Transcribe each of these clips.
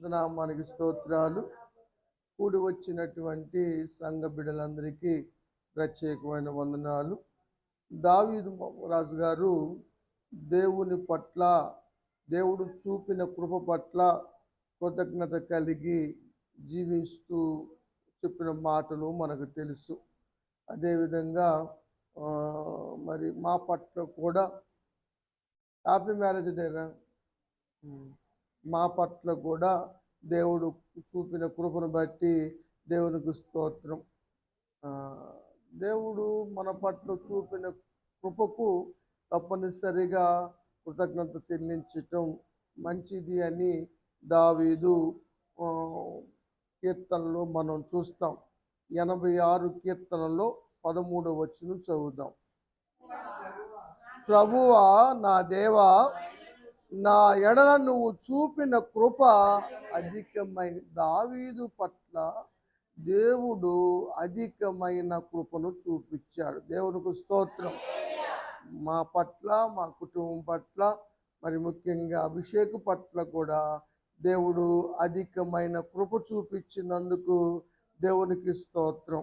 నామానికి స్తోత్రాలు. కూడి వచ్చినటువంటి సంఘ బిడ్డలందరికీ ప్రత్యేకమైన వందనాలు. దావీదు రాజు గారు దేవుని పట్ల, దేవుడు చూపిన కృప పట్ల కృతజ్ఞత కలిగి జీవిస్తూ చెప్పిన మాటలు మనకు తెలుసు. అదేవిధంగా మరి మా పట్ల కూడా హ్యాపీ మ్యారేజ్ డేరా మా పట్ల కూడా దేవుడు చూపిన కృపను బట్టి దేవునికి స్తోత్రం. దేవుడు మన పట్ల చూపిన కృపకు తప్పనిసరిగా కృతజ్ఞత చెల్లించటం మంచిది అని దావీదు కీర్తనలో మనం చూస్తాం. 86 కీర్తనలో 13వ వచనం చదువుదాం. ప్రభువా నా దేవా, నా ఎడల నువ్వు చూపిన కృప అధికమైన. దావీదు పట్ల దేవుడు అధికమైన కృపను చూపించాడు. దేవునికి స్తోత్రం. మా పట్ల, మా కుటుంబం పట్ల, మరి ముఖ్యంగా అభిషేక్ పట్ల కూడా దేవుడు అధికమైన కృప చూపించినందుకు దేవునికి స్తోత్రం.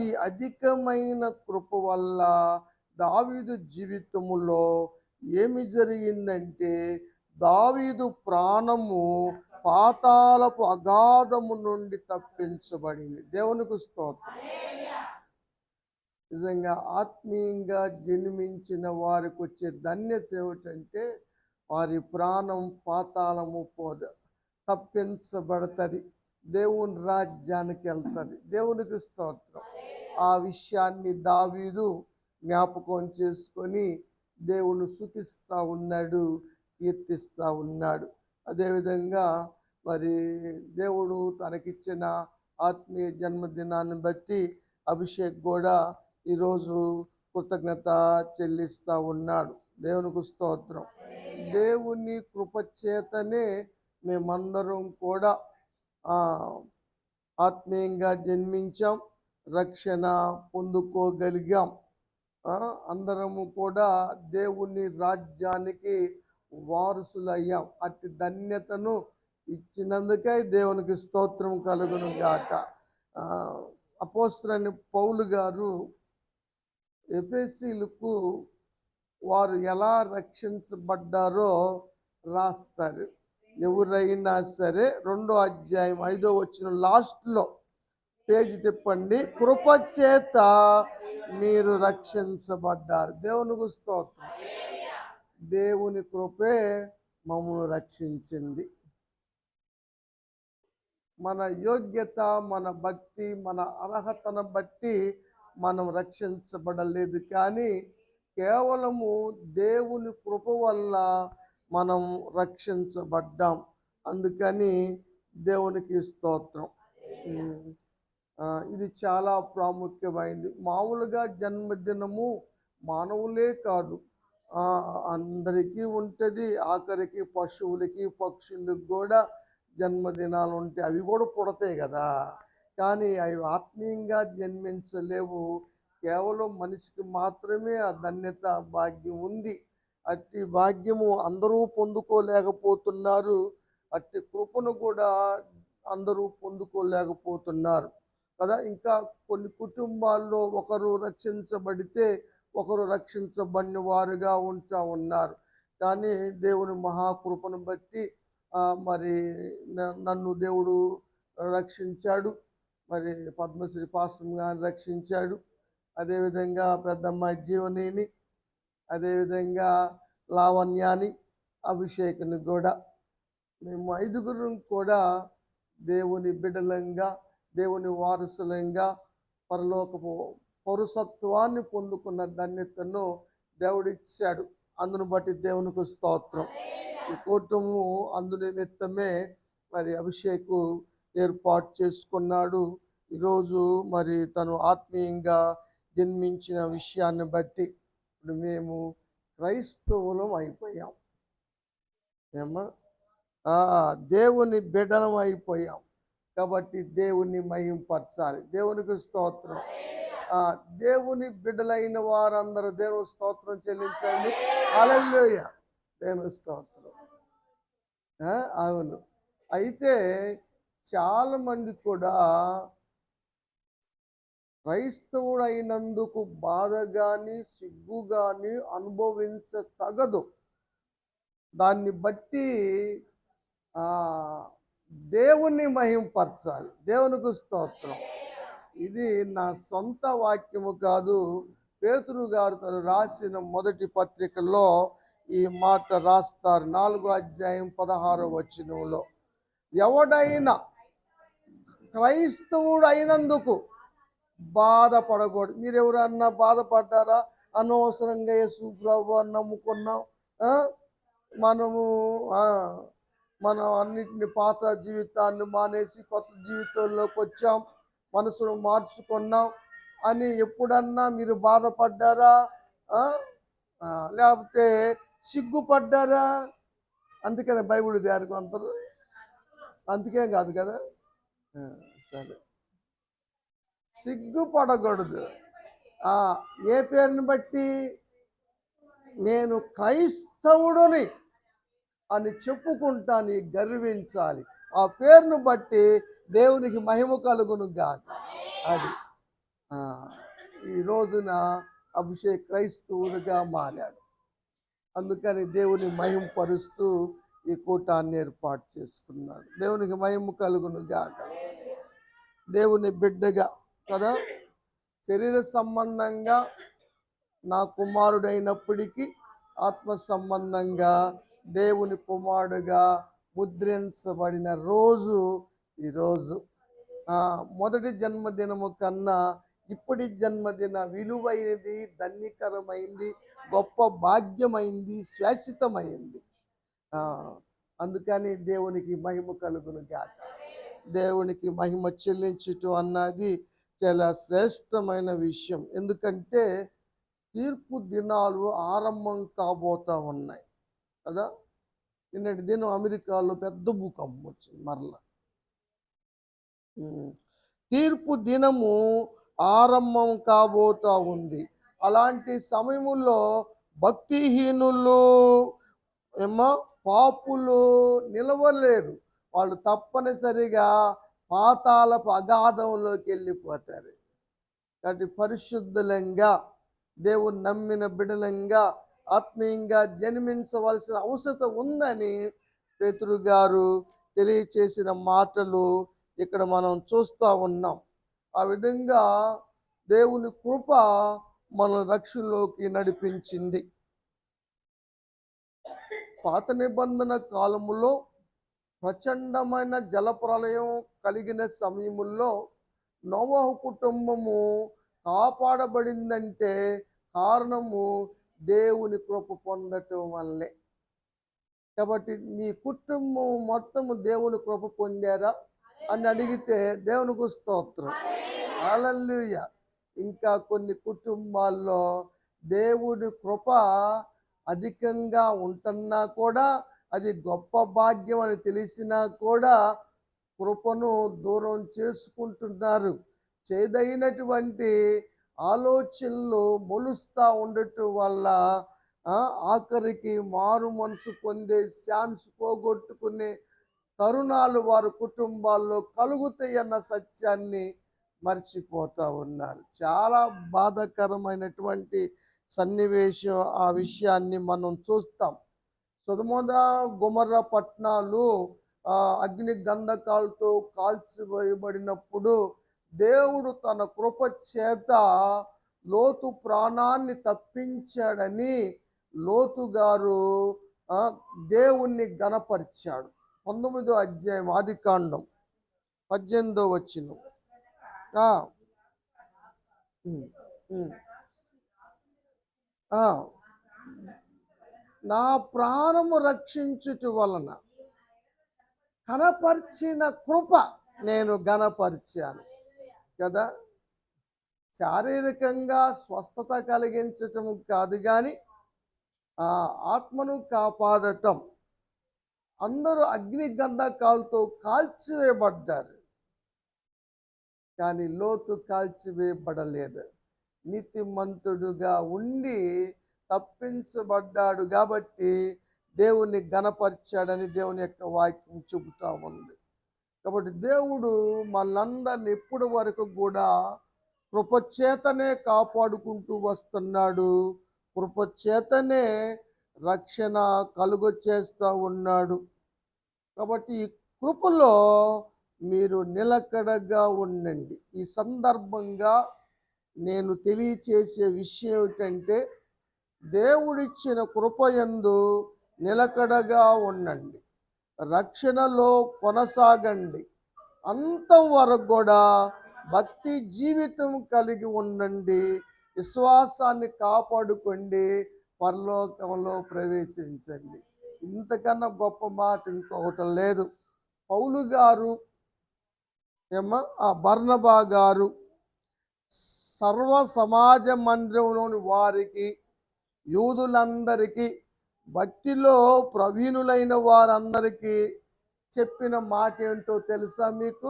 ఈ అధికమైన కృప వల్ల దావీదు జీవితములో ఏమి జరిగిందంటే, దావీదు ప్రాణము పాతాళపు అగాధము నుండి తప్పించబడింది. దేవునికి స్తోత్రం. నిజంగా ఆత్మీయంగా జన్మించిన వారికి వచ్చే ధన్యత ఏమిటంటే, వారి ప్రాణం పాతాళము పోదు, తప్పించబడుతుంది, దేవుని రాజ్యానికి వెళ్తుంది. దేవునికి స్తోత్రం. ఆ విషయాన్ని దావీదు జ్ఞాపకం చేసుకొని దేవుని స్తుతిస్తూ ఉన్నాడు, కీర్తిస్తూ ఉన్నాడు. అదేవిధంగా మరి దేవుడు తనకిచ్చిన ఆత్మీయ జన్మదినాన్ని బట్టి అభిషేక్ కూడా ఈరోజు కృతజ్ఞత చెల్లిస్తూ ఉన్నాడు. దేవునికి స్తోత్రం. దేవుని కృపచేతనే మేమందరం కూడా ఆత్మీయంగా జన్మించాం, రక్షణ పొందుకోగలిగాం. అందరము కూడా దేవుని రాజ్యానికి వారసులయ్యాం. అట్టి ధన్యతను ఇచ్చినందుకే దేవునికి స్తోత్రం కలుగును గాక. అపోస్తలుడైన పౌలు గారు ఎఫెసీయులకు వారు ఎలా రక్షించబడ్డారో రాస్తారు. ఎవరైనా సరే 2వ అధ్యాయం 5వ వచనం లాస్ట్లో పేజీ తిప్పండి. కృపచేత మీరు రక్షించబడ్డారు. దేవునికి స్తోత్రం. దేవుని కృపే మమ్మల్ని రక్షించింది. మన యోగ్యత, మన భక్తి, మన అర్హతను బట్టి మనం రక్షించబడలేదు, కానీ కేవలము దేవుని కృప వల్ల మనం రక్షించబడ్డాం. అందుకని దేవునికి స్తోత్రం. ఇది చాలా ప్రాముఖ్యమైనది. మామూలుగా జన్మదినము మానవులే కాదు, అందరికీ ఉంటుంది. ఆఖరికి పశువులకి, పక్షులకు కూడా జన్మదినాలు ఉంటాయి. అవి కూడా పుడతాయి కదా, కానీ అవి ఆత్మీయంగా జన్మించలేవు. కేవలం మనిషికి మాత్రమే ఆ ధన్యత, భాగ్యం ఉంది. అట్టి భాగ్యము అందరూ పొందుకోలేకపోతున్నారు. అట్టి కృపను కూడా అందరూ పొందుకోలేకపోతున్నారు కదా. ఇంకా కొన్ని కుటుంబాల్లో ఒకరు రక్షించబడితే ఒకరు రక్షించబడిన వారుగా ఉంటూ ఉన్నారు. కానీ దేవుని మహాకృపను బట్టి మరి నన్ను దేవుడు రక్షించాడు. మరి పద్మశ్రీ పాస్టర్ గారిని రక్షించాడు. అదేవిధంగా పెద్దమ్మాయి జీవనిని, అదేవిధంగా లావణ్యాని, అభిషేక్ని కూడా, మేము 5గురు కూడా దేవుని బిడ్డలంగా, దేవుని వారసులంగా పరలోకపు పౌరసత్వాన్ని పొందుకున్న ధన్యతను దేవుడిచ్చాడు. అందును బట్టి దేవునికి స్తోత్రం. ఈ కుటుంబం అందు నిమిత్తమే మరి అభిషేకు ఏర్పాటు చేసుకున్నాడు. ఈరోజు మరి తను ఆత్మీయంగా జన్మించిన విషయాన్ని బట్టి ఇప్పుడు మేము క్రైస్తవులం అయిపోయాం. దేవుని బిడ్డలం అయిపోయాం కాబట్టి దేవుని మహింపరచాలి. దేవునికి స్తోత్రం. దేవుని బిడ్డలైన వారందరూ దేవుని స్తోత్రం చెల్లించండి. హల్లెలూయా. దేవుని స్తోత్రం. అవును, అయితే చాలామంది కూడా క్రైస్తవుడైనందుకు బాధ కానీ సిగ్గు కానీ అనుభవించతగదు. దాన్ని బట్టి ఆ దేవుణ్ణి మహింపరచాలి. దేవునికి స్తోత్రం. ఇది నా సొంత వాక్యము కాదు. పేతురు గారు తను రాసిన మొదటి పత్రికలో ఈ మాట రాస్తారు. 4వ అధ్యాయం 16వ వచనంలో, ఎవడైనా క్రైస్తవుడు అయినందుకు బాధపడకూడదు. మీరు ఎవరన్నా బాధపడ్డారా? అనవసరంగా యేసు ప్రభువుని నమ్ముకున్నాం, మనము మనం అన్నిటిని పాత జీవితాన్ని మానేసి కొత్త జీవితంలోకి వచ్చాం, మనసును మార్చుకున్నాం అని ఎప్పుడన్నా మీరు బాధపడ్డారా? లేకపోతే సిగ్గుపడ్డారా? అందుకనే బైబిల్ దారికి అంటారు. అందుకేం కాదు కదా. సరే, సిగ్గుపడకూడదు. ఏ పేరుని బట్టి? నేను క్రైస్తవుడిని అని చెప్పుకుంటాను, గర్వించాలి. ఆ పేరును బట్టి దేవునికి మహిమ కలుగును గాక. అది ఈ రోజున అభిషేక్ క్రైస్తవుడిగా మారాడు. అందుకని దేవుని మహింపరుస్తూ ఈ కూటాన్ని ఏర్పాటు చేసుకున్నాడు. దేవునికి మహిమ కలుగును గాక. దేవుని బిడ్డగా కదా, శరీర సంబంధంగా నా కుమారుడైనప్పటికీ ఆత్మ సంబంధంగా దేవుని కుమారుడుగా ముద్రించబడిన రోజు ఈరోజు. మొదటి జన్మదినము కన్నా ఇప్పటి జన్మదిన విలువైనది, ధన్యకరమైంది, గొప్ప భాగ్యమైంది, శాశ్వతమైంది. అందుకని దేవునికి మహిమ కలుగును గాక. దేవునికి మహిమ చెల్లించటం అన్నది చాలా శ్రేష్టమైన విషయం. ఎందుకంటే తీర్పు దినాలు ఆరంభం కాబోతా ఉన్నాయి కదా. నిన్నటి దినం అమెరికాలో పెద్ద భూకంపం వచ్చింది. మరలా తీర్పు దినము ఆరంభం కాబోతా ఉంది. అలాంటి సమయములో భక్తిహీనులు పాపులు నిలవలేరు. వాళ్ళు తప్పనిసరిగా పాతాళపు అగాధంలోకి వెళ్ళిపోతారు. కాబట్టి పరిశుద్ధులంగా, దేవుని నమ్మిన బిడలంగా, ఆత్మీయంగా జన్మించవలసిన అవసరం ఉందని పేతురు గారు తెలియచేసిన మాటలు ఇక్కడ మనం చూస్తూ ఉన్నాం. ఆ విధంగా దేవుని కృప మన రక్షణలోకి నడిపించింది. పాత నిబంధన కాలములో ప్రచండమైన జలప్రలయం కలిగిన సమయముల్లో నోవహు కుటుంబము కాపాడబడిందంటే కారణము దేవుని కృప పొందటం వల్లే. కాబట్టి మీ కుటుంబం మొత్తము దేవుని కృప పొందారా అని అడిగితే దేవునికి స్తోత్రం, హల్లెలూయా. ఇంకా కొన్ని కుటుంబాల్లో దేవుని కృప అధికంగా ఉంటున్నా కూడా, అది గొప్ప భాగ్యం అని తెలిసినా కూడా కృపను దూరం చేసుకుంటున్నారు. చేదైనటువంటి ఆలోచనలు మొలుస్తూ ఉండటం వల్ల ఆఖరికి మారు మనసు పొందే ఛాన్స్ పోగొట్టుకునే తరుణాలు వారి కుటుంబాల్లో కలుగుతాయన్న సత్యాన్ని మర్చిపోతూ ఉన్నారు. చాలా బాధాకరమైనటువంటి సన్నివేశం. ఆ విషయాన్ని మనం చూస్తాం. సొదొమ గొమొర్రా పట్టణాలు అగ్ని గంధకాలతో కాల్చివేయబడినప్పుడు దేవుడు తన కృప చేత లోతు ప్రాణాన్ని తప్పించాడని లోతు గారు దేవుణ్ణి గణపరిచాడు. 19వ అధ్యాయం ఆదికాండం 18వ వచనం. నా ప్రాణము రక్షించుట వలన కనపరిచిన కృప నేను గణపరిచాను కదా. శారీరకంగా స్వస్థత కలిగించటం కాదు కానీ ఆత్మను కాపాడటం. అందరూ అగ్ని గంధకాలతో కాల్చివేయబడ్డారు, కానీ లోతు కాల్చివేయబడలేదు. నీతిమంతుడుగా ఉండి తప్పించబడ్డాడు కాబట్టి దేవుణ్ణి ఘనపరిచాడని దేవుని యొక్క వాక్యం చెబుతా ఉంది. కాబట్టి దేవుడు మనందరిని ఇప్పటి వరకు కూడా కృపచేతనే కాపాడుకుంటూ వస్తున్నాడు. కృపచేతనే రక్షణ కలుగచేస్తూ ఉన్నాడు. కాబట్టి ఈ కృపలో మీరు నిలకడగా ఉండండి. ఈ సందర్భంగా నేను తెలియచేసే విషయం ఏమిటంటే, దేవుడిచ్చిన కృపయందు నిలకడగా ఉండండి, రక్షణలో కొనసాగండి, అంతం వరకు కూడా భక్తి జీవితం కలిగి ఉండండి, విశ్వాసాన్ని కాపాడుకోండి, పరలోకంలో ప్రవేశించండి. ఇంతకన్నా గొప్ప మాట ఇంకొకటి లేదు. పౌలు గారు బర్నబా గారు సర్వ సమాజ మందిరంలోని వారికి, యూదులందరికీ, భక్తిలో ప్రవీణులైన వారందరికీ చెప్పిన మాట ఏంటో తెలుసా? మీకు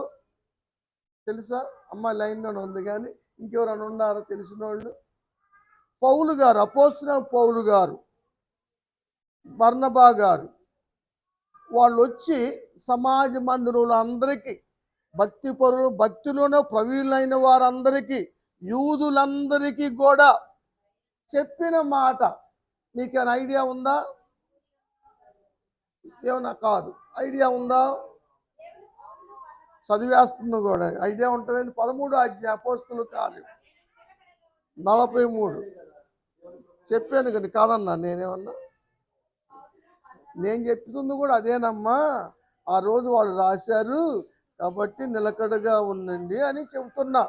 తెలుసా? అమ్మ లైన్లోనే ఉంది, కానీ ఇంకెవరైనా ఉన్నారో తెలిసిన వాళ్ళు? పౌలు గారు, అపోస్తలుడైన పౌలు గారు, బర్నబా గారు వాళ్ళు వచ్చి సమాజ మందిరంలో అందరికీ, భక్తిలోనే ప్రవీణులైన వారందరికీ, యూదులందరికీ కూడా చెప్పిన మాట మీకేమైనా ఐడియా ఉందా? ఏమన్నా కాదు, ఐడియా ఉందా? చదివేస్తుంది కూడా, ఐడియా ఉంటుంది. 13 అధ్యాయం అపోస్తలుల కార్యం 43 చెప్పాను కానీ కాదన్నా, నేనేమన్నా? నేను చెప్తుంది కూడా అదేనమ్మా. ఆ రోజు వాళ్ళు రాశారు కాబట్టి నిలకడగా ఉండండి అని చెబుతున్నా.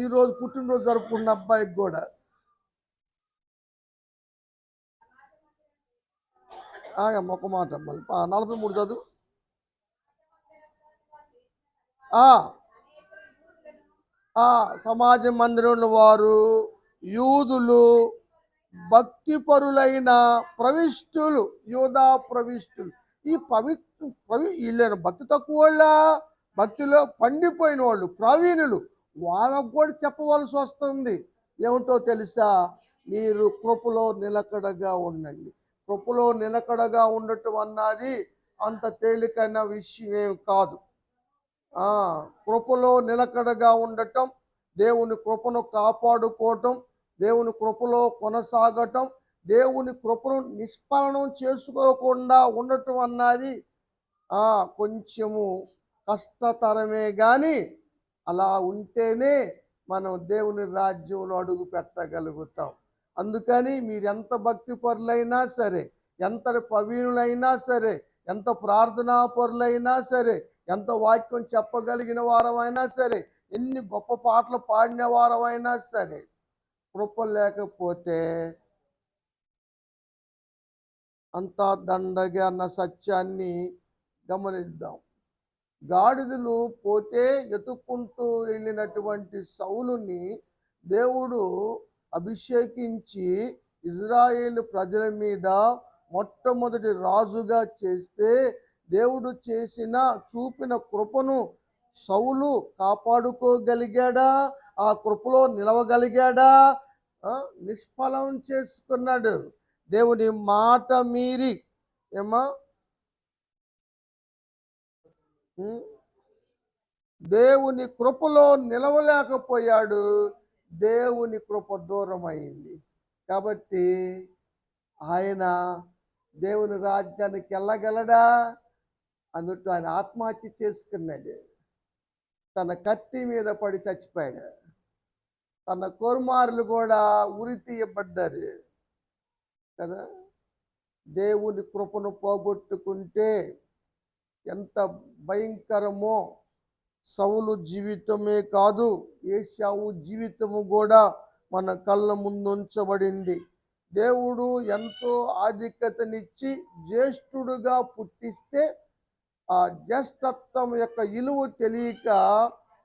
ఈరోజు పుట్టినరోజు జరుపుకున్న అబ్బాయికి కూడా ఒక మాట మళ్ళీ 43 చదువు. సమాజ మందిరంలో వారు, యూదులు, భక్తిపరులైన ప్రవిష్టులు, యూదా ప్రవిష్టులు. ఈ వీళ్ళైన భక్తి తక్కువ వాళ్ళ, భక్తిలో పండిపోయిన వాళ్ళు, ప్రవీణులు, వాళ్ళకు కూడా చెప్పవలసి వస్తుంది. ఏమిటో తెలుసా? మీరు కృపలో నిలకడగా ఉండండి. కృపలో నిలకడగా ఉండటం అన్నది అంత తేలికైన విషయం కాదు. కృపలో నిలకడగా ఉండటం, దేవుని కృపను కాపాడుకోవటం, దేవుని కృపలో కొనసాగటం, దేవుని కృపను నిష్ఫలనం చేసుకోకుండా ఉండటం అన్నది కొంచెము కష్టతరమే, కానీ అలా ఉంటేనే మనం దేవుని రాజ్యంలో అడుగు పెట్టగలుగుతాం. అందుకని మీరు ఎంత భక్తిపరులైనా సరే, ఎంత ప్రవీణులైనా సరే, ఎంత ప్రార్థనాపరులైనా సరే, ఎంత వాక్యం చెప్పగలిగిన వారమైనా సరే, ఎన్ని గొప్ప పాటలు పాడిన వారమైనా సరే, కృప లేకపోతే అంతా దండగా అన్న సత్యాన్ని గమనిద్దాం. గాడిదలు పోతే ఎత్తుక్కుంటూ వెళ్ళినటువంటి సౌలుని దేవుడు అభిషేకించి ఇజ్రాయేలు ప్రజల మీద మొట్టమొదటి రాజుగా చేస్తే, దేవుడు చూపిన కృపను సౌలు కాపాడుకోగలిగాడా? ఆ కృపలో నిలవగలిగాడా? నిష్ఫలం చేసుకున్నాడు. దేవుని మాట మీరి దేవుని కృపలో నిలవలేకపోయాడు. దేవుని కృప దూరం అయింది. కాబట్టి ఆయన దేవుని రాజ్యానికి వెళ్ళగలడా? అందుకు ఆయన ఆత్మహత్య చేసుకున్నాడు. తన కత్తి మీద పడి చచ్చిపోయాడు. తన కుమారులు కూడా ఉరి తీయబడ్డారు కదా. దేవుని కృపను పోగొట్టుకుంటే ఎంత భయంకరమో! సౌలు జీవితమే కాదు, ఏశావు జీవితము కూడా మన కళ్ళ ముందు ఉంచబడింది. దేవుడు ఎంతో ఆధిక్యతనిచ్చి జ్యేష్ఠుడుగా పుట్టిస్తే, ఆ జ్యేష్ఠత్వం యొక్క విలువ తెలియక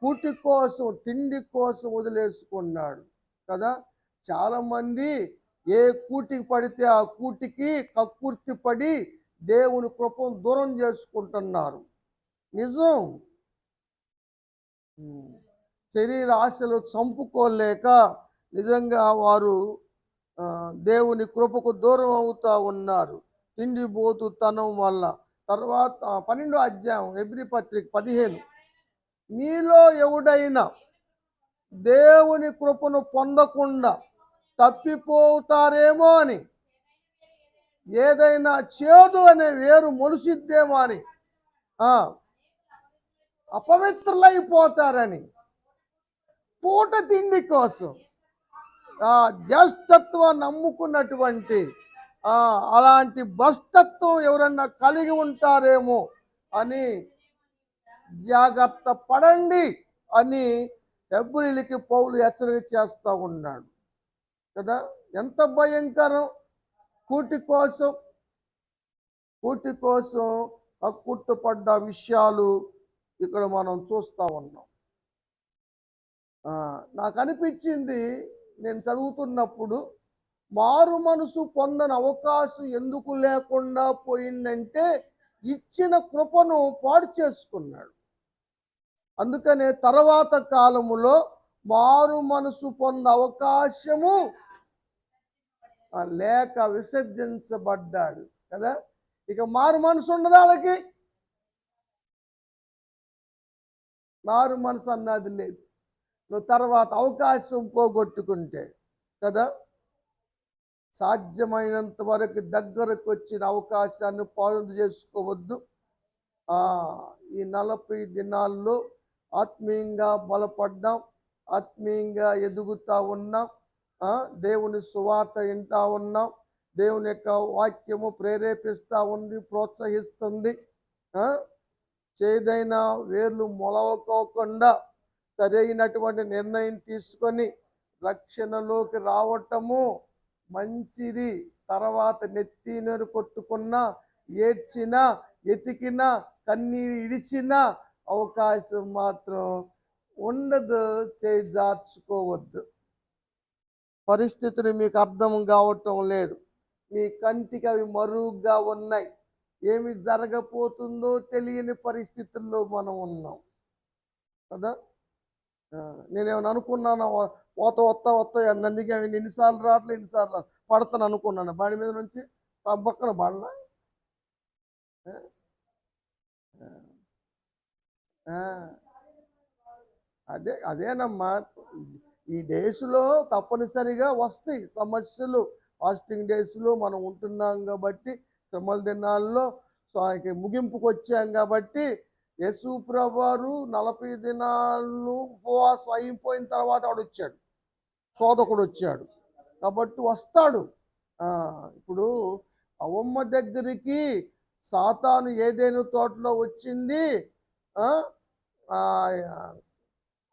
కూటి కోసం, తిండి కోసం వదిలేసుకున్నాడు కదా. చాలామంది ఏ కూటికి పడితే ఆ కూటికి కక్కుర్తి పడి దేవుని కృపను దూరం చేసుకుంటున్నారు. నిజం. శరీర ఆశలు చంపుకోలేక నిజంగా వారు దేవుని కృపకు దూరం అవుతూ ఉన్నారు. తిండిబోతుతనం వల్ల. తర్వాత 12 అధ్యాయం హెబ్రీ పత్రిక 15, మీలో ఎవడైనా దేవుని కృపను పొందకుండా తప్పిపోతారేమో అని, ఏదైనా చేదు అనే వేరు మొలిసిద్దేమో అని, అపవిత్రులైపోతారని, పూట తిండి కోసం జ్యేష్ఠత్వం నమ్ముకున్నటువంటి అలాంటి భ్రష్టత్వం ఎవరన్నా కలిగి ఉంటారేమో అని జాగ్రత్త పడండి అని హెబ్రీయులకి పౌలు హెచ్చరిక చేస్తూ ఉన్నాడు కదా. ఎంత భయంకరం! కూటి కోసం కక్కుర్తిపడ్డ విషయాలు ఇక్కడ మనం చూస్తూ ఉన్నాం. నాకు అనిపించింది, నేను చదువుతున్నప్పుడు, మారు మనసు పొందని అవకాశం ఎందుకు లేకుండా పోయిందంటే ఇచ్చిన కృపను పాడు చేసుకున్నాడు. అందుకనే తర్వాత కాలములో మారు మనసు పొంద అవకాశము లేక విసర్జించబడ్డాడు కదా. ఇక మారు మనసు ఉండదు వాళ్ళకి, మారు మనసు అన్నది లేదు. నువ్వు తర్వాత అవకాశం పోగొట్టుకుంటే కదా, సాధ్యమైనంత వరకు దగ్గరకు వచ్చిన అవకాశాన్ని పాడు చేసుకోవద్దు. ఈ 40 దినాల్లో ఆత్మీయంగా బలపడ్డాం, ఆత్మీయంగా ఎదుగుతూ ఉన్నాం, దేవుని సువార్త వింటూ ఉన్నాం, దేవుని యొక్క వాక్యము ప్రేరేపిస్తూ ఉంది, ప్రోత్సహిస్తుంది. చేదైన వేర్లు మొలవకోకుండా సరైనటువంటి నిర్ణయం తీసుకొని రక్షణలోకి రావటము మంచిది. తర్వాత నెత్తి నీరు కొట్టుకున్నా, ఏడ్చినా, ఎతికినా, కన్నీరు ఇడిచిన అవకాశం మాత్రం ఉండదు. చేజార్చుకోవద్దు. పరిస్థితులు మీకు అర్థం కావటం లేదు, మీ కంటికి అవి మరుగుగా ఉన్నాయి, ఏమి జరగబోతుందో తెలియని పరిస్థితుల్లో మనం ఉన్నాం కదా. నేనేమైనా అనుకున్నాను, వస్తా అందుకే అవి ఎన్నిసార్లు రావట్లేదు, ఎన్నిసార్లు పడతాను అనుకున్నాను. బండి మీద నుంచి పక్కన పడలా. అదేనమ్మా, ఈ డేస్లో తప్పనిసరిగా వస్తాయి సమస్యలు. ఫాస్టింగ్ డేస్లో మనం ఉంటున్నాం కాబట్టి, శ్రమల దినాల్లో ముగింపుకు వచ్చాం కాబట్టి, యేసు ప్రభువారు 40 దినాలు ఉపవాసం అయిపోయిన తర్వాత వాడు వచ్చాడు, శోధకుడు వచ్చాడు కాబట్టి వస్తాడు. ఇప్పుడు అవ్వమ్మ దగ్గరికి సాతాను ఏదైనా తోటలో వచ్చింది,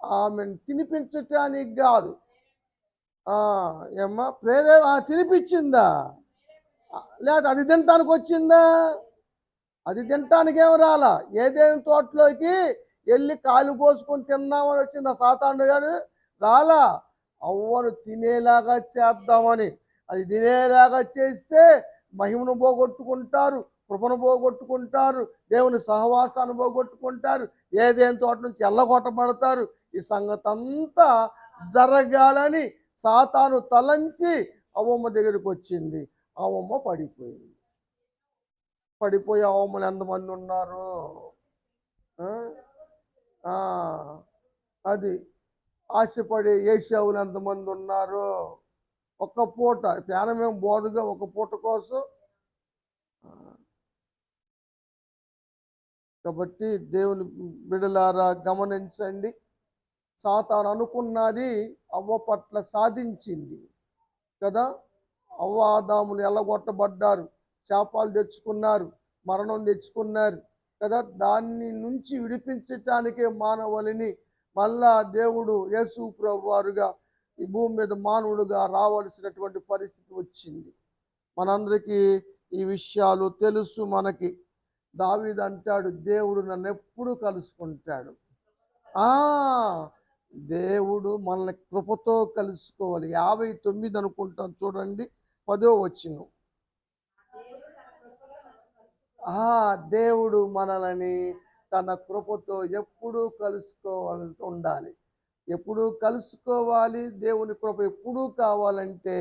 ఆమెను తినిపించటానికి కాదు. ఏమ్మా తినిపించిందా లేదా అది తినటానికి వచ్చిందా? అది తినటానికి ఏమి రాలా. ఏదైనా తోటలోకి వెళ్ళి కాలు కోసుకొని తిందామని వచ్చిందా సాతాను గారు? రాలా. అవ్వను తినేలాగా చేద్దామని. అది తినేలాగా చేస్తే మహిమను పోగొట్టుకుంటారు, కృపను పోగొట్టుకుంటారు, దేవుని సహవాసాన్ని పోగొట్టుకుంటారు, ఏదైనా తోట నుంచి ఎల్లగొట్టబడతారు. ఈ సంగతి అంతా జరగాలని సాతాను తలంచి అవ్వమ్మ దగ్గరికి వచ్చింది. అవ్వమ్మ పడిపోయింది. పడిపోయి అవ్వమ్మలు ఎంతమంది ఉన్నారు? అది ఆశపడే ఏశావులు ఎంతమంది ఉన్నారు? ఒక్క పూట జ్ఞానమేం బోధగా ఒక పూట కోసం. కాబట్టి దేవుని బిడలారా గమనించండి, సాతాను అనుకున్నది అవ్వ పట్ల సాధించింది కదా. అవ్వ ఆదాములు ఎల్లగొట్టబడ్డారు, శాపాలు తెచ్చుకున్నారు, మరణం తెచ్చుకున్నారు కదా. దాన్ని నుంచి విడిపించటానికే మానవులని మళ్ళా దేవుడు యేసు ప్రభువారుగా ఈ భూమి మీద మానవుడుగా రావాల్సినటువంటి పరిస్థితి వచ్చింది. మనందరికీ ఈ విషయాలు తెలుసు. మనకి దావీదు అంటాడు, దేవుడు నన్ను ఎప్పుడు కలుసుకుంటాడు. దేవుడు మనల్ని కృపతో కలుసుకోవాలి. 59 అనుకుంటాం చూడండి, 10వ వచనం. దేవుడు మనల్ని తన కృపతో ఎప్పుడూ కలుసుకోవాల్సి ఉండాలి. ఎప్పుడూ కలుసుకోవాలి. దేవుని కృప ఎప్పుడూ కావాలంటే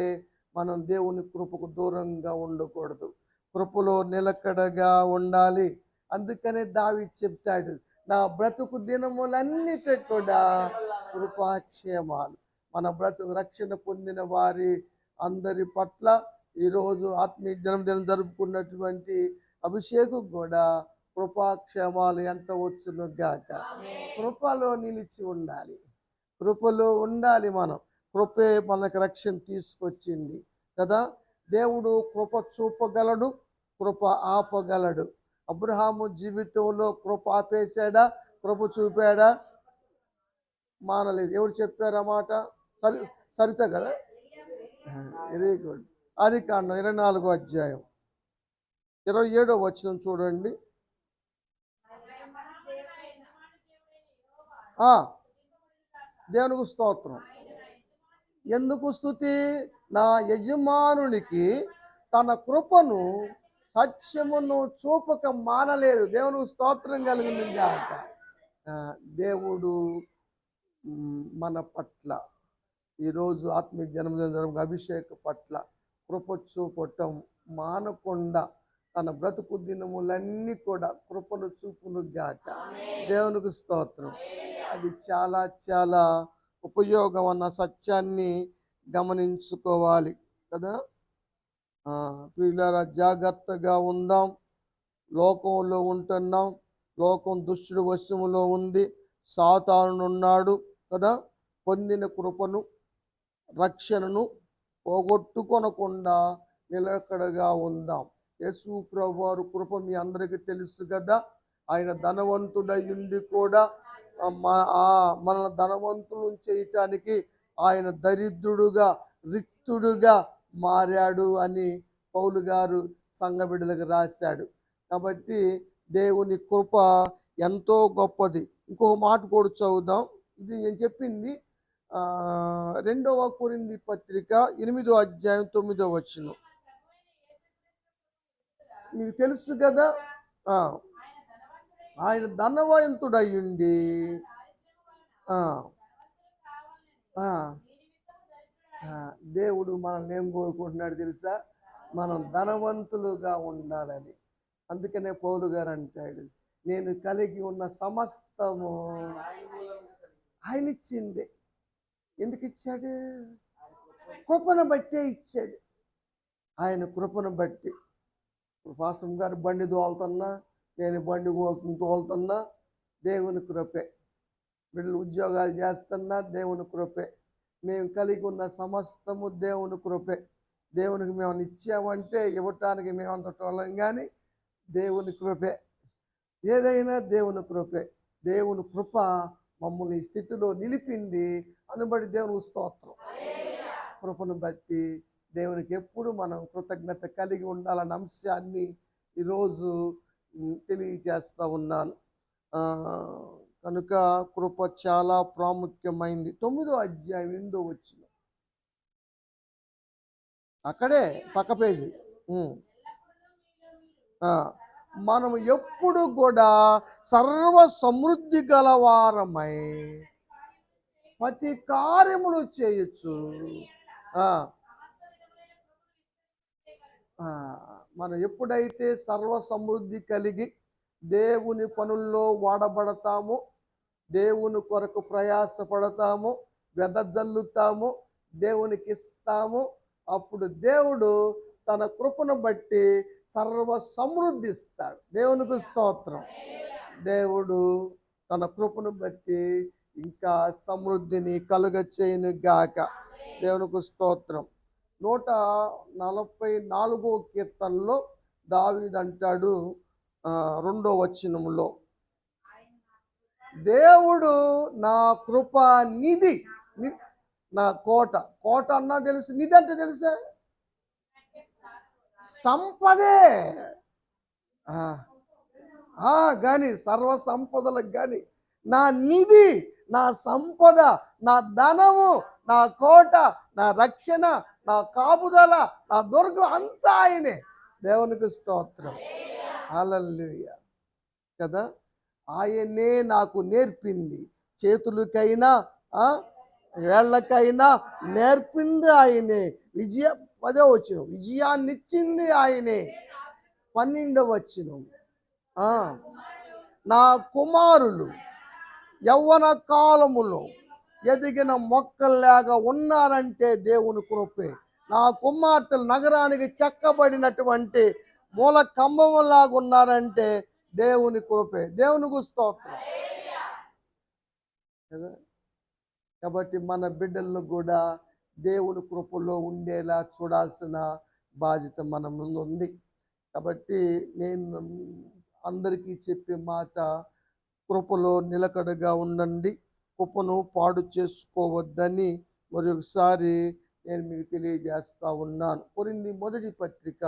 మనం దేవుని కృపకు దూరంగా ఉండకూడదు. కృపలో నిలకడగా ఉండాలి. అందుకనే దావీదు చెప్తాడు, నా బ్రతుకు దినములన్నిట కూడా కృపాక్షేమాలు. మన బ్రతుకు రక్షణ పొందిన వారి అందరి పట్ల ఈరోజు ఆత్మీయ జన్మదినం జరుపుకున్నటువంటి అభిషేకం కూడా కృపాక్షేమాలు ఎంట వచ్చును గాక. కృపలో నిలిచి ఉండాలి, కృపలో ఉండాలి. మనం కృపే మనకు రక్షణ తీసుకొచ్చింది కదా. దేవుడు కృప చూపగలడు, కృప ఆపగలడు. అబ్రహాము జీవితంలో కృప ఆపేశాడా, కృప చూపాడా? మానలేదు. ఎవరు చెప్పారు ఆ మాట? సరిత కదా. Very good. ఆదికాండం 24వ అధ్యాయం 27వ వచనం చూడండి. దేవునికి స్తోత్రం. ఎందుకు స్తుతి? నా యజమానునికి తన కృపను సత్యమును చూపక మానలేదు. దేవునికి స్తోత్రం కలిగింది గాక. దేవుడు మన పట్ల ఈరోజు ఆత్మీయ జన్మదినం అభిషేక పట్ల కృప చూపటం మానకుండా తన బ్రతుకు దినములన్నీ కూడా కృపను చూపును గాక. దేవునికి స్తోత్రం. అది చాలా చాలా ఉపయోగం అన్న సత్యాన్ని గమనించుకోవాలి కదా. ప్రియులారా, జాగ్రత్తగా ఉందాం. లోకంలో ఉంటున్నాం, లోకం దుష్టుడి వశములో ఉంది, సాతానున్నాడు కదా. పొందిన కృపను, రక్షణను పోగొట్టుకొనకుండా నిలకడగా ఉందాం. యేసు ప్రభువారు కృప మీ అందరికీ తెలుసు కదా. ఆయన ధనవంతుడై ఉండి కూడా మనల్ని ధనవంతులను చేయటానికి ఆయన దరిద్రుడుగా, రిక్తుడుగా మారాడు అని పౌలు గారు సంఘ బిడ్డలకు రాశాడు. కాబట్టి దేవుని కృప ఎంతో గొప్పది. ఇంకొక మాట కూడా చదువుదాం. ఇది నేను చెప్పింది 2వ కొరింథీ పత్రిక 8వ అధ్యాయం 9వ వచనం. మీకు తెలుసు కదా. ఆయన ధనవంతుడయ్యుండి దేవుడు మనల్ని ఏం కోరుకుంటున్నాడు తెలుసా? మనం ధనవంతులుగా ఉండాలని. అందుకనే పౌలు గారు అంటాడు, నేను కలిగి ఉన్న సమస్తము ఆయన ఇచ్చింది. ఎందుకు ఇచ్చాడు? కృపను బట్టే ఇచ్చాడు. ఆయన కృపను బట్టి. పాస్టర్ గారు బండి తోలుతున్నా, నేను బండి తోలుతున్నా, దేవుని కృపే. వీళ్ళు ఉద్యోగాలు చేస్తున్నా, దేవుని కృపే. మేము కలిగి ఉన్న సమస్తము దేవుని కృపే. దేవునికి మేము ఇచ్చామంటే ఇవ్వటానికి మేమంత టోలం, కానీ దేవుని కృపే. ఏదైనా దేవుని కృపే. దేవుని కృప మమ్మల్ని ఈ స్థితిలో నిలిపింది. అందుబట్టి దేవునికి స్తోత్రం. కృపను బట్టి దేవునికి ఎప్పుడు మనం కృతజ్ఞత కలిగి ఉండాలన్న అంశాన్ని ఈరోజు తెలియజేస్తూ ఉన్నాను. కనుక కృప చాలా ప్రాముఖ్యమైంది. 9వ అధ్యాయం 8వ వచనం, అక్కడే పక్క పేజీ. మనం ఎప్పుడు కూడా సర్వ సమృద్ధి గలవారమై ప్రతి కార్యములు చేయొచ్చు. మనం ఎప్పుడైతే సర్వ సమృద్ధి కలిగి దేవుని పనుల్లో వాడబడతామో, దేవుని కొరకు ప్రయాసపడతామో, వెదజల్లుతామో, దేవునికి ఇస్తామో, అప్పుడు దేవుడు తన కృపను బట్టి సర్వ సమృద్ధి ఇస్తాడు. దేవునికి స్తోత్రం. దేవుడు తన కృపను బట్టి ఇంకా సమృద్ధిని కలుగచేయును గాక. దేవునికి స్తోత్రం. 144వ కీర్తనలో దావీదు అంటాడు 2వ వచనంలో, దేవుడు నా కృపా నిధి, నా కోట. కోట అన్నా తెలుసు, నిధి అంటే తెలుసా? సంపదే. కానీ సర్వ సంపదలకు కానీ నా నిధి, నా సంపద, నా ధనము, నా కోట, నా రక్షణ, నా కాపుదల, నా దుర్గం అంతా ఆయనే. దేవునికి స్తోత్రం. హల్లెలూయా కదా. ఆయనే నాకు నేర్పింది. చేతులకైనా వేళ్ళకైనా నేర్పింది ఆయనే. 10వ వచనం, విజయాన్ని ఇచ్చింది ఆయనే. 12వ వచనం. ఆ, నా కుమారులు యవ్వన కాలములో ఎదిగిన మొక్కల్లాగా ఉన్నారంటే దేవుని కృపే. నా కుమార్తెలు నగరానికి చెక్కబడినటువంటి మూల కంబములాగా ఉన్నారంటే దేవుని కృపే. దేవునికి స్తోత్రం కదా. కాబట్టి మన బిడ్డలను కూడా దేవుని కృపలో ఉండేలా చూడాల్సిన బాధ్యత మన ముందు ఉంది. కాబట్టి నేను అందరికీ చెప్పే మాట, కృపలో నిలకడగా ఉండండి, కృపను పాడు చేసుకోవద్దని మరొకసారి నేను మీకు తెలియజేస్తా ఉన్నాను. కొరింథీ మొదటి పత్రిక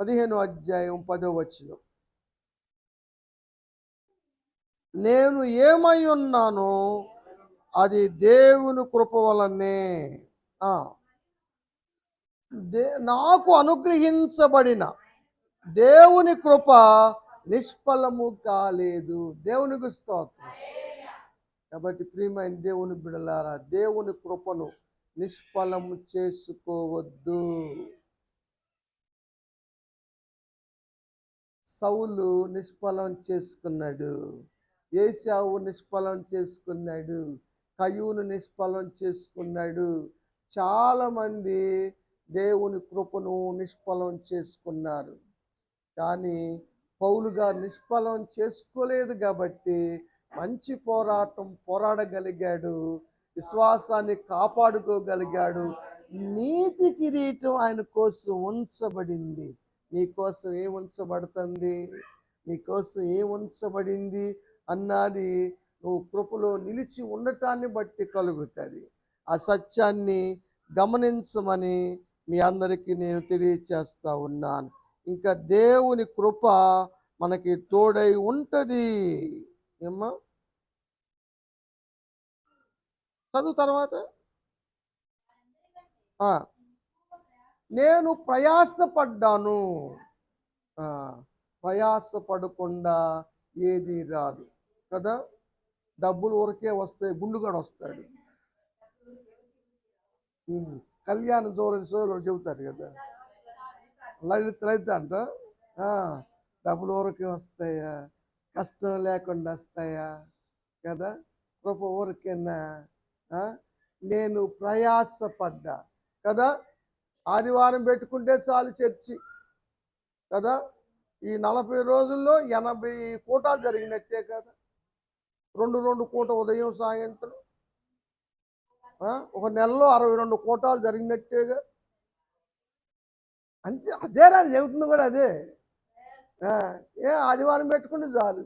15వ అధ్యాయం 10వ వచనం. నేను ఏమై ఉన్నానో అది దేవుని కృప వలనే, నాకు అనుగ్రహించబడిన దేవుని కృప నిష్ఫలము కాలేదు. దేవునికి స్తోత్రం. కాబట్టి ప్రియమైన దేవుని బిడ్డలారా, దేవుని కృపను నిష్ఫలము చేసుకోవద్దు. సౌలు నిష్ఫలం చేసుకున్నాడు, ఏశావు నిష్ఫలం చేసుకున్నాడు, కయ్యూను నిష్ఫలం చేసుకున్నాడు. చాలామంది దేవుని కృపను నిష్ఫలం చేసుకున్నారు. కానీ పౌలు గారు నిష్ఫలం చేసుకోలేదు కాబట్టి మంచి పోరాటం పోరాడగలిగాడు, విశ్వాసాన్ని కాపాడుకోగలిగాడు. నీతి కిరీటం ఆయన కోసం ఉంచబడింది. నీకోసం ఏం ఉంచబడుతుంది, నీకోసం ఏం ఉంచబడింది అన్నది నువ్వు కృపలో నిలిచి ఉండటాన్ని బట్టి కలుగుతుంది. ఆ సత్యాన్ని గమనించమని మీ అందరికీ నేను తెలియచేస్తా ఉన్నాను. ఇంకా దేవుని కృప మనకి తోడై ఉంటుంది. ఏమ్మా చదువు తర్వాత. నేను ప్రయాసపడ్డాను. ప్రయాసపడకుండా ఏది రాదు కదా. డబ్బులు ఊరికే వస్తాయి, గుండుగాడు వస్తాడు. కళ్యాణ జ్యువెలర్స్లో చెబుతారు కదా, లలిత అంట, డబ్బులు ఊరికే వస్తాయా, కష్టం లేకుండా వస్తాయా కదా, కృప ఊరికేనా. నేను ప్రయాసపడ్డా కదా. ఆదివారం పెట్టుకుంటే చాలు చర్చి కదా. ఈ 40 రోజుల్లో 80 కూటాలు జరిగినట్టే కదా. 2 కూట ఉదయం సాయంత్రం. ఒక నెలలో 62 కూటాలు జరిగినట్టేగా. అంతే, అదే రాదు చెబుతుంది కూడా అదే. ఆదివారం పెట్టుకుంటే చాలు,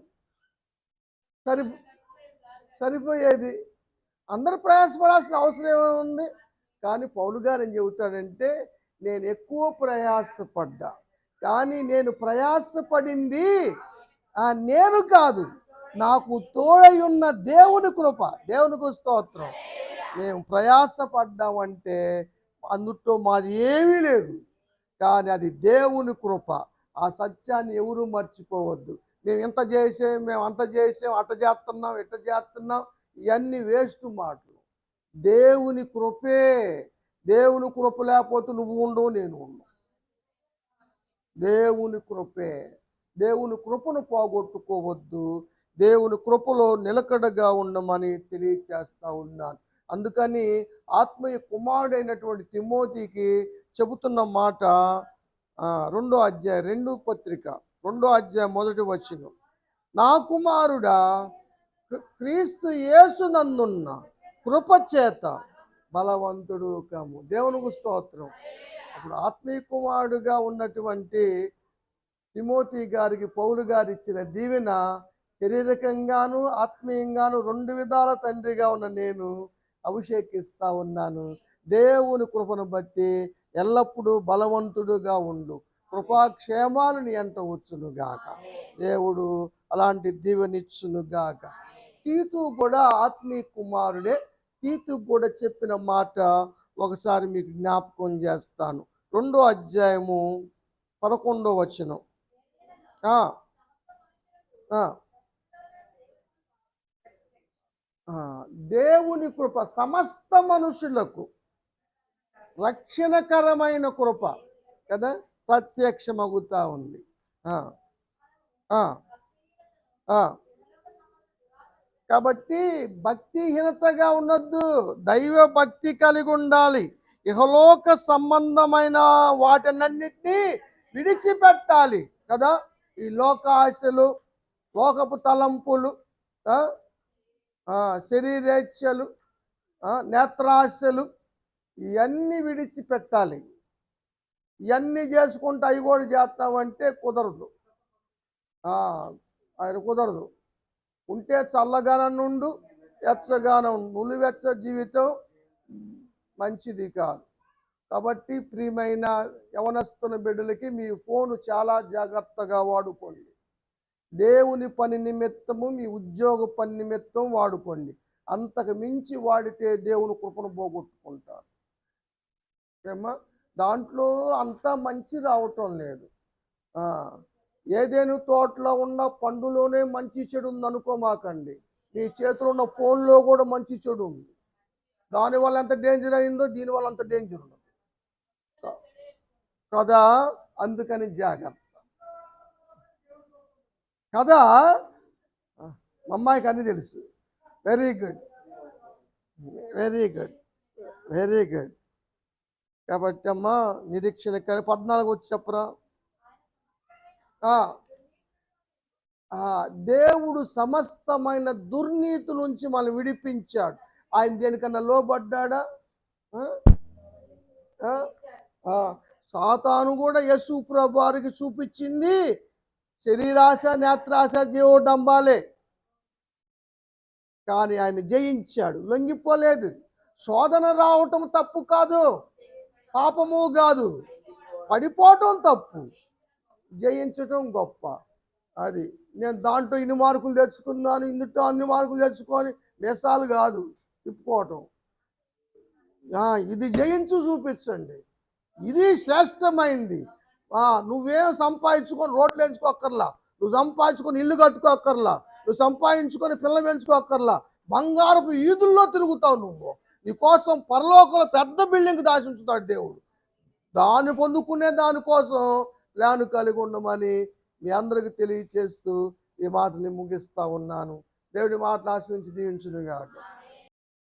సరిపోయేది. అందరూ ప్రయాసపడాల్సిన అవసరం ఏముంది. కానీ పౌలు గారు ఏం చెబుతాడంటే, నేను ఎక్కువ ప్రయాసపడ్డా, కానీ నేను ప్రయాసపడింది నేను కాదు, నాకు తోడై ఉన్న దేవుని కృప. దేవునికి స్తోత్రం. మేము ప్రయాసపడ్డామంటే అందుట్లో మాది ఏమీ లేదు, కానీ అది దేవుని కృప. ఆ సత్యాన్ని ఎవరూ మర్చిపోవద్దు. మేము ఇంత చేసాం, మేము అంత చేసాం, అట్ట చేస్తున్నాం, ఇట్ట చేస్తున్నాం, ఇవన్నీ వేస్ట్ మాటలు. దేవుని కృపే. దేవుని కృప లేకపోతే నువ్వు ఉండవు, నేను ఉండవు. దేవుని కృపే. దేవుని కృపను పోగొట్టుకోవద్దు. దేవుని కృపలో నిలకడగా ఉండమని తెలియచేస్తా ఉన్నాను. అందుకని ఆత్మీయ కుమారుడైనటువంటి తిమోతికి చెబుతున్న మాట, 2వ అధ్యాయం 2 పత్రిక 2వ అధ్యాయం 1వ వచనం. నా కుమారుడా, క్రీస్తు యేసునందున్న కృపచేత బలవంతుడు కమ్ము. దేవునికి స్తోత్రం. అప్పుడు ఆత్మీయ కుమారుడుగా ఉన్నటువంటి తిమోతి గారికి పౌలు గారు ఇచ్చిన దీవెన, శారీరకంగాను ఆత్మీయంగాను 2 విధాల తండ్రిగా ఉన్న నేను అభిషేకిస్తా ఉన్నాను. దేవుని కృపను బట్టి ఎల్లప్పుడూ బలవంతుడుగా ఉండు, కృపాక్షేమాలు నీ అంట వచ్చునుగాక. దేవుడు అలాంటి దీవెనిచ్చునుగాక. తీతు కూడా ఆత్మీయ కుమారుడే. తీతుకు కూడా చెప్పిన మాట ఒకసారి మీకు జ్ఞాపకం చేస్తాను. 2వ అధ్యాయము 11వ వచనం. దేవుని కృప సమస్త మనుషులకు రక్షణకరమైన కృప కదా ప్రత్యక్షమగుతా ఉంది. ఆ, ఆ, ఆ. కాబట్టి భక్తిహీనతగా ఉండొద్దు. దైవ భక్తి కలిగి ఉండాలి. ఇహలోక సంబంధమైన వాటినన్నిటినీ విడిచిపెట్టాలి కదా. ఈ లోక ఆశలు, లోకపు తలంపులు, ఆ, శరీరేచ్ఛలు, నేత్రాశలు, ఇవన్నీ విడిచిపెట్టాలి. ఇవన్నీ చేసుకుంటూ అవి కూడా చేస్తామంటే కుదరదు. ఆయన కుదరదు. ఉంటే చల్లగానుండు, వెచ్చగాను నులివెచ్చ జీవితం మంచిది కాదు. కాబట్టి ప్రియమైన యవనస్తుల బిడ్డలకి మీ ఫోను చాలా జాగ్రత్తగా వాడుకోండి. దేవుని పని నిమిత్తము, మీ ఉద్యోగ పని నిమిత్తం వాడుకోండి. అంతకు మించి వాడితే దేవుని కృపను పోగొట్టుకుంటారు. ఏమ్మా, దాంట్లో అంతా మంచి రావటం లేదు. ఏదేను తోటలో ఉన్న పండులోనే మంచి చెడు ఉందనుకోమాకండి. మీ చేతిలో ఉన్న ఫోన్లో కూడా మంచి చెడు ఉంది. దానివల్ల ఎంత డేంజర్ అయిందో దీనివల్ల అంత డేంజర్ ఉన్నది కదా. అందుకని జాగ్రత్త కదా. అమ్మాయికి అన్నీ తెలుసు. Very good, very good, very good. కాబట్టి అమ్మా నిరీక్షణ 14 వచ్చి చెప్పరా. దేవుడు సమస్తమైన దుర్నీతి నుంచి మనం విడిపించాడు. ఆయన దేనికన్నా లోబడ్డా? సాతాను కూడా యేసు ప్రభు వారికి చూపించింది శరీరాశ, నేత్రాశ, జీవోడంబాలే. కానీ ఆయన జయించాడు, లొంగిపోలేదు. శోధన రావటం తప్పు కాదు, పాపము కాదు, పడిపోవటం తప్పు, జయించటం గొప్ప. అది నేను దాంట్లో ఇన్ని మార్కులు తెచ్చుకున్నాను, ఇందులో అన్ని మార్కులు తెచ్చుకొని మెసాలు కాదు తిప్పుకోవటం. ఇది జయించు చూపించండి. ఇది శ్రేష్టమైంది. నువ్వేం సంపాదించుకొని రోడ్లు ఎంచుకోక్కర్లా, నువ్వు సంపాదించుకొని ఇల్లు కట్టుకోక్కర్లా, నువ్వు సంపాదించుకొని పిల్లలు పెంచుకోక్కర్లా. బంగారపు ఈదుల్లో తిరుగుతావు నువ్వు. నీ కోసం పరలోకంలో పెద్ద బిల్డింగ్ దాచి ఉంచుతాడు దేవుడు. దాన్ని పొందుకునే దానికోసం ప్లాన్ కలిగి ఉండమని మీ అందరికి తెలియచేస్తూ ఈ మాటని ముగిస్తా ఉన్నాను. దేవుడి మాటలు ఆశ్రయించి దీవించును గాక.